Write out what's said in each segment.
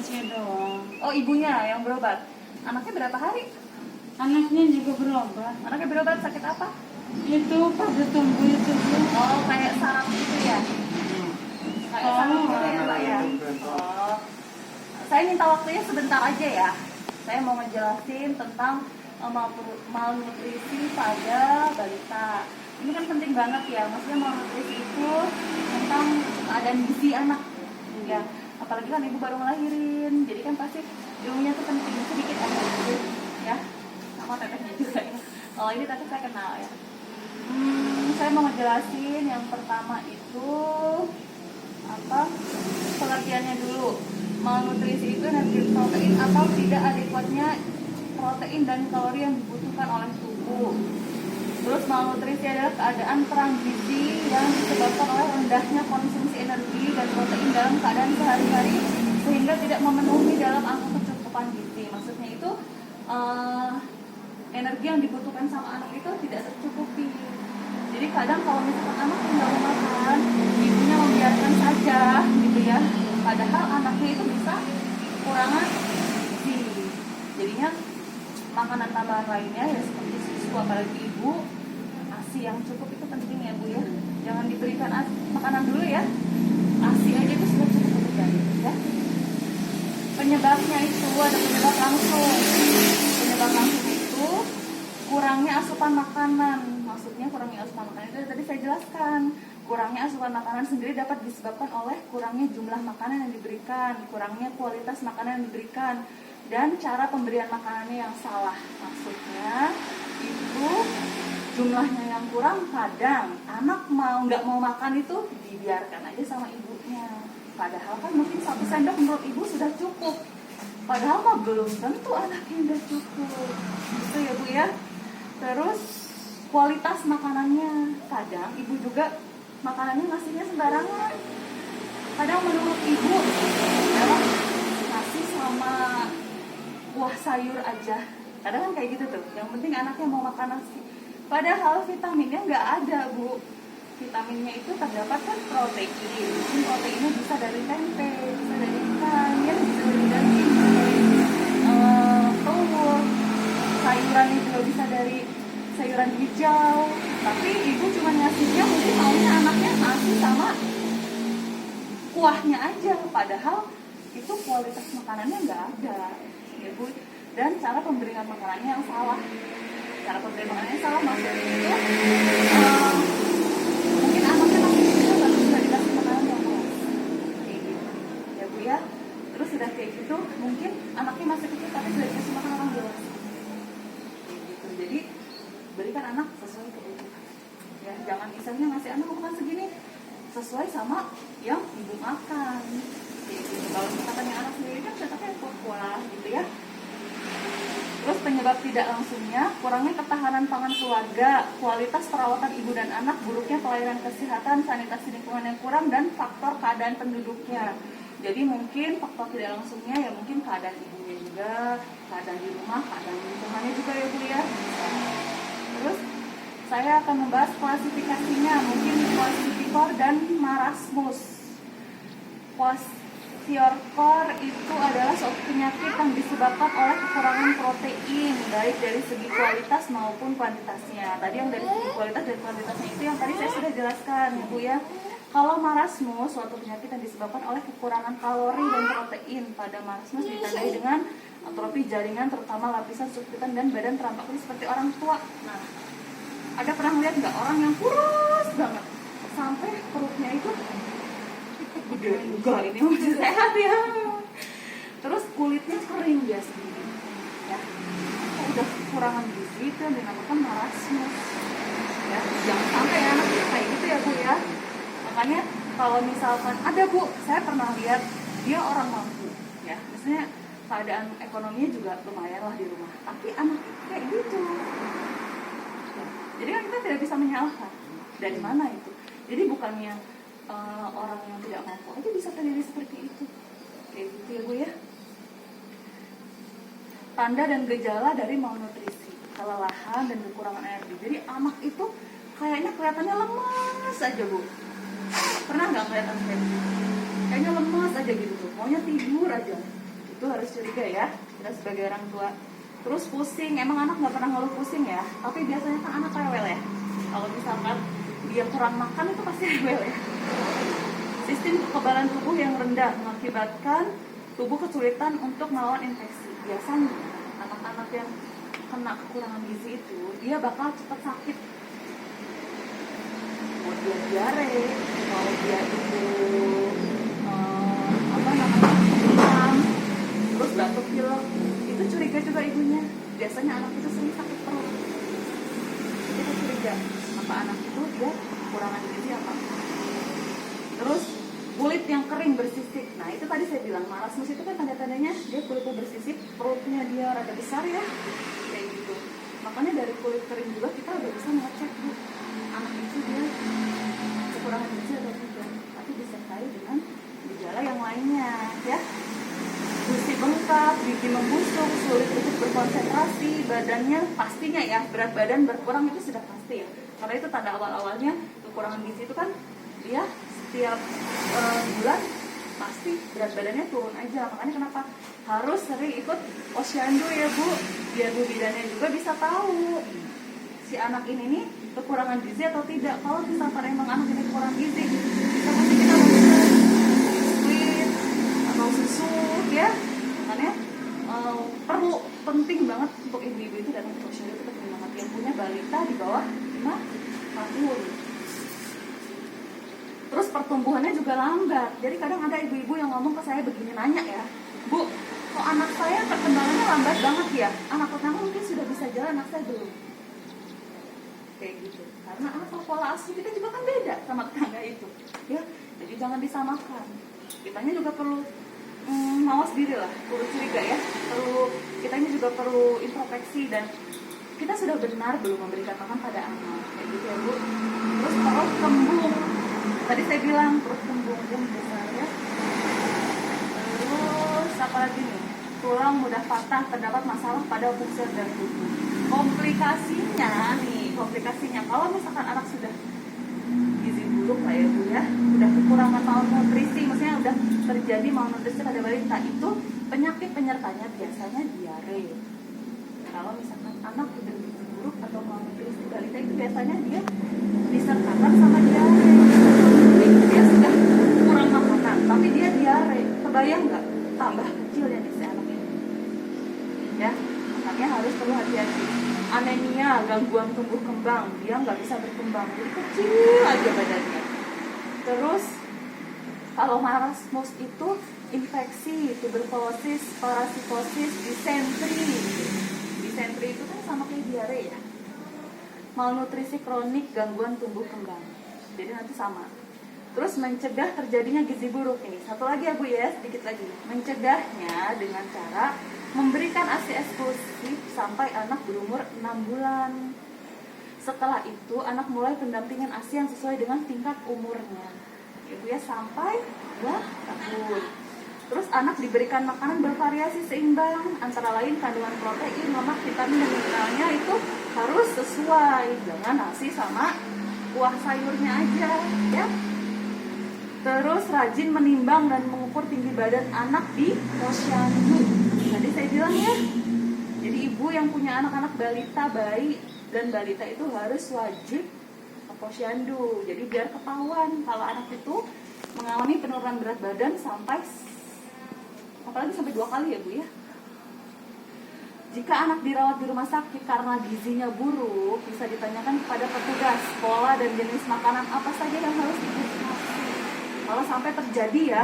saya doang. Oh, ibunya yang berobat. Anaknya berapa hari? Anaknya juga berobat. Anaknya berobat sakit apa? Itu pada tumbuh itu Bu. Oh, kayak saraf gitu ya? Kayak saraf gitu ya, Mbak ya? Oh. Saya minta waktunya sebentar aja ya. Saya mau ngejelasin tentang malnutrisi pada balita. Ini kan penting banget ya, maksudnya malnutrisi itu tentang keadaan gizi anak ya. Apalagi kan ibu baru ngelahirin, jadi kan pasti ilmunya tuh penting sedikit aja gitu ya. Sama tetehnya juga ya. Oh, ini teteh saya kenal ya. Saya mau ngejelasin yang pertama itu apa? Pengertiannya dulu. Malnutrisi itu energi protein atau tidak adekuatnya protein dan kalori yang dibutuhkan oleh tubuh. Terus malnutrisi adalah keadaan kurang gizi yang disebabkan oleh rendahnya konsumsi energi dan protein dalam keadaan sehari-hari sehingga tidak memenuhi dalam angka kecukupan gizi. Maksudnya itu energi yang dibutuhkan sama anak itu tidak tercukupi. Jadi kadang kalau misalkan anak tidak mau makan, ibunya membiarkan saja gitu ya. Padahal anaknya itu bisa kekurangan gizi. Jadinya makanan tambahan lainnya ya seperti susu, apalagi ibu, ASI yang cukup itu penting ya Bu ya. Jangan diberikan makanan dulu ya. ASI aja itu sudah cukup untuk janin ya. Penyebabnya itu ada penyebab langsung. Penyebab langsung itu kurangnya asupan makanan. Maksudnya kurangnya asupan makanan itu tadi saya jelaskan. Kurangnya asupan makanan sendiri dapat disebabkan oleh kurangnya jumlah makanan yang diberikan, kurangnya kualitas makanan yang diberikan, dan cara pemberian makanannya yang salah. Maksudnya itu jumlahnya yang kurang, kadang anak nggak mau makan itu dibiarkan aja sama ibunya. Padahal kan mungkin 1 sendok menurut ibu sudah cukup. Padahal mah belum tentu anaknya udah cukup. Gitu ya Bu ya. Terus kualitas makanannya, kadang ibu juga makanannya ngasihnya sembarangan. Kadang menurut ibu adalah nasi sama buah sayur aja. Kadang kan kayak gitu tuh. Yang penting anaknya mau makan nasi. Padahal vitaminnya nggak ada Bu. Vitaminnya itu terdapat kan protein. Mungkin proteinnya bisa dari tempe, bisa dari ikan, ya bisa dari daging, bisa dari telur. Sayurannya juga bisa dari sayuran hijau. Tapi ibu cuma ngasihnya mungkin maunya anaknya nasi sama kuahnya aja. Padahal itu kualitas makanannya nggak ada ya Bu. Dan cara pemberian makanannya yang salah. Cara pemberian makanannya salah maksudnya itu mungkin anaknya masih kecil baru bisa dikasih makanan yang keras kayak gitu ya Bu ya. Terus sudah kayak gitu mungkin anaknya masih kecil tapi sudah dikasih makanan orang dewasa kayak gitu. Jadi berikan anak sesuai kebutuhan ya. Jangan misalnya ngasih anak makan segini sesuai sama yang ibu makan kayak gitu. Kalau misalkan yang anak sendiri kan tetapnya kuah-kuah gitu ya. Terus penyebab tidak langsungnya kurangnya ketahanan pangan keluarga, kualitas perawatan ibu dan anak, buruknya pelayanan kesehatan, sanitasi lingkungan yang kurang, dan faktor keadaan penduduknya. Jadi mungkin faktor tidak langsungnya ya mungkin keadaan ibunya juga, keadaan di rumah, keadaan lingkungannya juga ya Bu ya. Terus saya akan membahas klasifikasinya, mungkin kwashiorkor dan marasmus. Kwashiorkor itu adalah suatu penyakit yang disebabkan oleh kekurangan protein, baik dari segi kualitas maupun kuantitasnya. Tadi yang dari segi kualitas dan kuantitasnya itu yang tadi saya sudah jelaskan ya Bu ya. Kalau marasmus, suatu penyakit yang disebabkan oleh kekurangan kalori dan protein. Pada marasmus ditandai dengan atrofi jaringan, terutama lapisan subkutan dan badan terampak seperti orang tua. Nah, ada pernah lihat nggak orang yang kurus banget sampai perutnya itu gede juga, ini masih sehat ya. Terus kulitnya kering biasanya ya. Udah kekurangan gizi itu yang dinamakan marasmus ya. Jangan sampai anak kita kayak gitu ya Bu ya. Makanya kalau misalkan ada Bu, saya pernah lihat dia orang mampu ya, maksudnya keadaan ekonominya juga lumayan lah di rumah, tapi anak kayak gitu ya. Jadi kan kita tidak bisa menyalahkan dari mana itu. Jadi bukannya orang yang tidak mampu aja bisa terjadi seperti itu kayak gitu ya Bu ya. Tanda dan gejala dari malnutrisi, kelelahan dan kekurangan energi. Jadi anak itu kayaknya kelihatannya lemas aja Bu. Pernah nggak kelihatan kayak gitu? Kayaknya lemas aja gitu tuh, maunya tidur aja. itu harus curiga ya, kita sebagai orang tua. Terus pusing, emang anak nggak pernah ngeluh pusing ya, tapi biasanya kan anak rewel ya. Kalau misalkan dia kurang makan itu pasti rewel ya. Sistem kekebalan tubuh yang rendah mengakibatkan tubuh kesulitan untuk melawan infeksi. Biasanya anak-anak yang kena kekurangan gizi itu dia bakal cepat sakit. Mau dia diare, mau dia itu demam, terus batuk pilek, itu curiga juga ibunya. Biasanya anak itu sering sakit perut. Kita curiga apa anak itu dia kekurangan gizi apa. Terus kulit yang kering bersisik. Nah itu tadi saya bilang marasmus itu kan tanda-tandanya dia kulitnya bersisik, perutnya dia rada besar ya, kayak gitu. Makanya dari kulit kering juga kita udah bisa ngecek bu, anak itu dia kekurangan gizi atau tidak. Tapi disertai dengan gejala yang lainnya ya. Gusi bengkak, gigi membusuk, sulit untuk berkonsentrasi, badannya pastinya ya, berat badan berkurang itu sudah pasti ya. Karena itu tanda awal-awalnya kekurangan gizi itu kan dia setiap bulan pasti berat badannya turun aja. Makanya kenapa harus sering ikut posyandu ya bu, biar bu bidannya juga bisa tahu si anak ini nih kekurangan gizi atau tidak. Kalau misalkan emang anak ini kurang gizi, bisa pasti kita berikan biskuit atau susu ya. Makanya perlu, penting banget untuk ibu-ibu itu datang ke posyandu itu penting banget, yang punya balita di bawah 5 tahun. Terus pertumbuhannya juga lambat. Jadi kadang ada ibu-ibu yang ngomong ke saya begini, nanya ya, Bu, kok anak saya perkembangannya lambat banget ya? Anak pertama mungkin sudah bisa jalan, anak saya belum. Kayak gitu. Karena apa? Pola asuh kita juga kan beda sama tetangga itu. Ya, jadi jangan disamakan. Kitanya juga perlu mawas diri lah, perlu curiga ya. Kitanya juga perlu introspeksi dan kita sudah benar belum memberikan makan pada anak. Kayak gitu ya Bu. Terus perut kembung. Tadi saya bilang perut kembung besar ya. Terus apa lagi nih? Tulang mudah patah, terdapat masalah pada fungsi dan tubuh. Komplikasinya kalau misalkan anak sudah gizi buruk lah ya bu ya, udah kekurangan malnutrisi, maksudnya udah terjadi malnutrisi pada balita, itu penyakit penyertanya biasanya diare. Kalau misalkan anak udah gizi buruk atau malnutrisi balita itu biasanya dia disertakan sama diare. Dia sudah kurang makanan, tapi dia diare. Kebayang nggak? Tambah kecilnya nih si anak ini. Ya, makanya harus perlu hati-hati. Anemia, gangguan tumbuh kembang, dia nggak bisa berkembang, jadi kecil aja badannya. Terus kalau marasmus itu infeksi, tuberkulosis, parasitosis, disentri. Disentri itu kan sama kayak diare ya. Malnutrisi kronik, gangguan tumbuh kembang. Jadi nanti sama. Terus mencegah terjadinya gizi buruk ini. Satu lagi ya Bu ya, sedikit lagi. Mencegahnya dengan cara memberikan ASI eksklusif sampai anak berumur 6 bulan. Setelah itu anak mulai pendampingan ASI yang sesuai dengan tingkat umurnya. Ya Bu ya, sampai 2 tahun. Terus anak diberikan makanan bervariasi seimbang, antara lain kandungan protein, lemak, vitamin dan mineralnya itu harus sesuai. Jangan nasi sama buah sayurnya aja ya. Terus rajin menimbang dan mengukur tinggi badan anak di posyandu. Tadi saya bilang ya, jadi ibu yang punya anak-anak balita, bayi dan balita itu harus wajib ke posyandu. Jadi biar ketahuan kalau anak itu mengalami penurunan berat badan apalagi sampai 2 kali ya Bu ya. Jika anak dirawat di rumah sakit karena gizinya buruk, bisa ditanyakan kepada petugas pola dan jenis makanan apa saja yang harus dikonsumsi. Kalau sampai terjadi ya,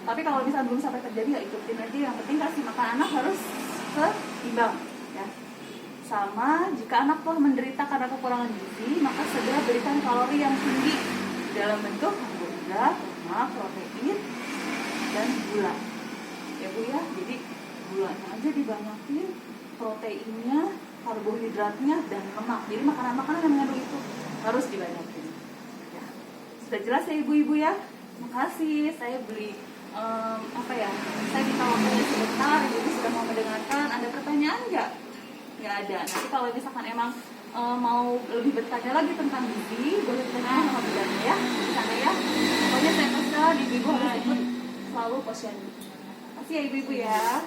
tapi kalau misalnya belum sampai terjadi ya ikutin aja. Yang penting kasih makan anak harus seimbang ya. Sama jika anak telah menderita karena kekurangan gizi, maka segera berikan kalori yang tinggi dalam bentuk karbohidrat, lemak, protein, dan gula. Ya Bu ya, jadi gulanya aja dibanyakin, proteinnya, karbohidratnya, dan lemak. Jadi makanan-makanan yang mengandung itu harus dibanyakin. Ya. Sudah jelas ya ibu-ibu ya? Makasih, saya beli saya minta waktunya sebentar, ibu sudah mau mendengarkan. Ada pertanyaan nggak? Nggak ada. Nanti kalau misalkan emang mau lebih bertanya lagi tentang gizi, boleh bertanya sama bidannya ya, di sana ya. Pokoknya saya pesan ibu-ibu harus ikut selalu posyandu. Makasih ya ibu-ibu ya.